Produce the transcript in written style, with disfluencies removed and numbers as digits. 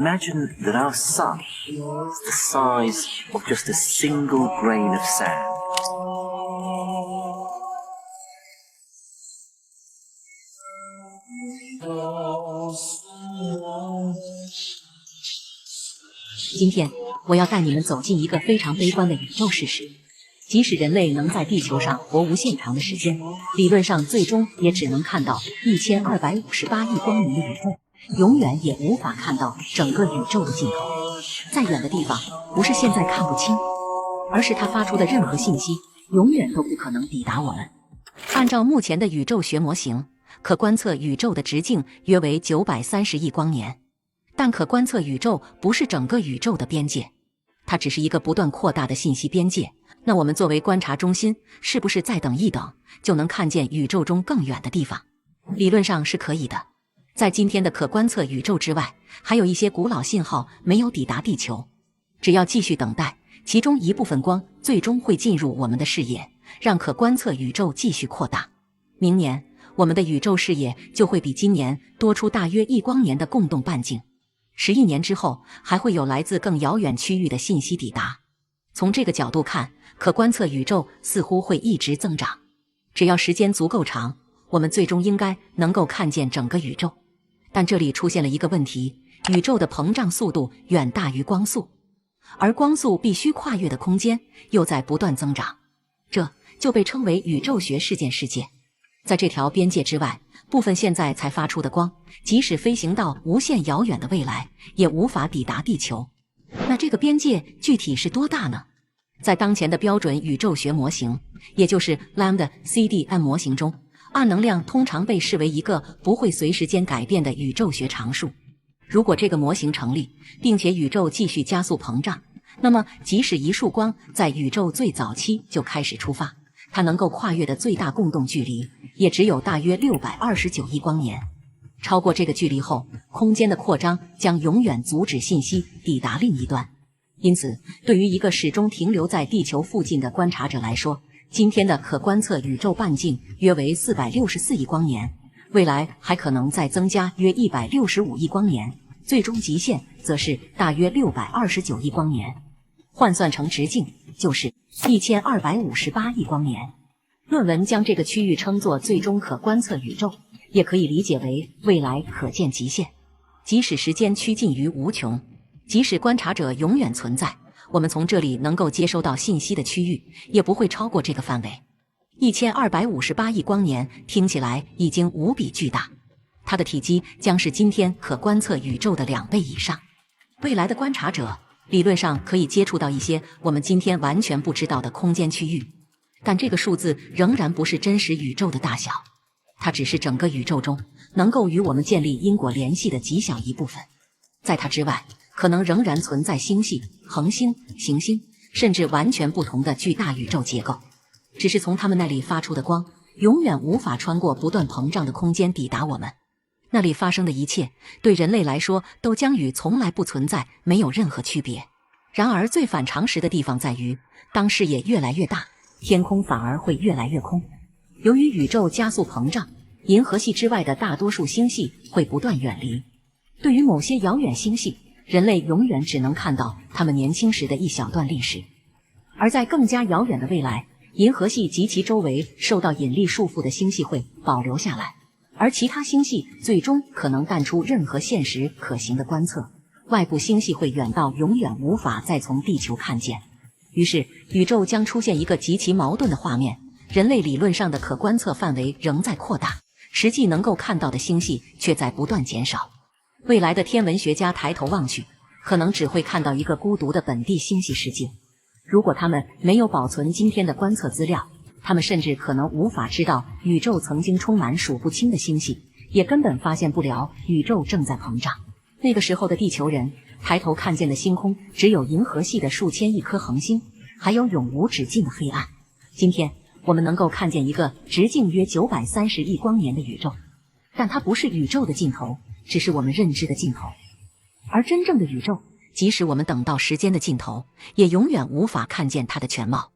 Imagine that our sun is the size of just a single grain of sand. 今天我要带你们走进一个非常悲观的宇宙事实。即使人类能在地球上活无限长的时间，理论上最终也只能看到1258亿光年的宇宙，永远也无法看到整个宇宙的尽头。再远的地方，不是现在看不清，而是它发出的任何信息，永远都不可能抵达我们。按照目前的宇宙学模型，可观测宇宙的直径约为930亿光年。但可观测宇宙不是整个宇宙的边界，它只是一个不断擴大的信息边界。那我们作为观察中心，是不是再等一等，就能看见宇宙中更遠的地方？理論上是可以的。在今天的可觀測宇宙之外，還有一些古老信號沒有抵達地球。只要繼續等待，其中一部分光最終會進入我們的視野，讓可觀測宇宙繼續擴大。明年，我們的宇宙視野就會比今年多出大約1光年的共動半徑。10億年之後，還會有來自更遙遠區域的信息抵達。從這個角度看，可觀測宇宙似乎會一直增長。只要時間足夠長，我們最終應該能夠看見整個宇宙。但這裡出現了一個問題，宇宙的膨脹速度遠大於光速，而光速必須跨越的空間又在不斷增長，這就被稱為宇宙學事件世界。在這條邊界之外，部分現在才發出的光，即使飛行到無限遙遠的未來，也無法抵達地球。那這個邊界具體是多大呢？在當前的標準宇宙學模型，也就是 Lambda CDM 模型中，暗能量通常被視為一個不會隨時間改變的宇宙學常數。如果這個模型成立，並且宇宙繼續加速膨脹，那麼即使一束光在宇宙最早期就開始出發，它能夠跨越的最大共動距離也只有大約629億光年。超過這個距離後，空間的擴張將永遠阻止信息抵達另一端。因此，對於一個始終停留在地球附近的觀察者來說，今天的可觀測宇宙半徑約為464億光年，未來還可能再增加約165億光年，最終極限則是大約629億光年。換算成直徑就是1258億光年。論文將這個區域稱作最終可觀測宇宙，也可以理解為未來可見極限。即使時間趨近於無窮，即使觀察者永遠存在，我們從這裡能夠接收到信息的區域也不會超過這個範圍。1258億光年聽起來已經無比巨大，它的體積將是今天可觀測宇宙的2倍以上。未來的觀察者理論上可以接觸到一些我們今天完全不知道的空間區域，但這個數字仍然不是真實宇宙的大小，它只是整個宇宙中能夠與我們建立因果聯繫的極小一部分。在它之外，可能仍然存在星系、恆星、行星，甚至完全不同的巨大宇宙結構。只是從它們那裡發出的光，永遠無法穿過不斷膨脹的空間抵達我們。那裡發生的一切，對人類來說都將與從來不存在沒有任何區別。然而最反常識的地方在於，當視野越來越大，天空反而會越來越空。由於宇宙加速膨脹，銀河系之外的大多數星系會不斷遠離。對於某些遙遠星系，人類永遠只能看到他們年輕時的一小段歷史。而在更加遙遠的未來，銀河系及其周圍受到引力束縛的星系會保留下來，而其他星系最終可能淡出任何現實可行的觀測，外部星系會遠到永遠無法再從地球看見。於是，宇宙將出現一個極其矛盾的畫面，人類理論上的可觀測範圍仍在擴大，實際能夠看到的星系卻在不斷減少。未來的天文學家抬頭望去，可能只會看到一個孤獨的本地星系世界。如果他們沒有保存今天的觀測資料，他們甚至可能無法知道宇宙曾經充滿數不清的星系，也根本發現不了宇宙正在膨脹。那個時候的地球人抬頭看見的星空只有銀河系的數千億顆恆星，還有永無止境的黑暗。今天我們能夠看見一個直徑約930億光年的宇宙，但它不是宇宙的盡頭，只是我們認知的盡頭。而真正的宇宙，即使我們等到時間的盡頭，也永遠無法看見它的全貌。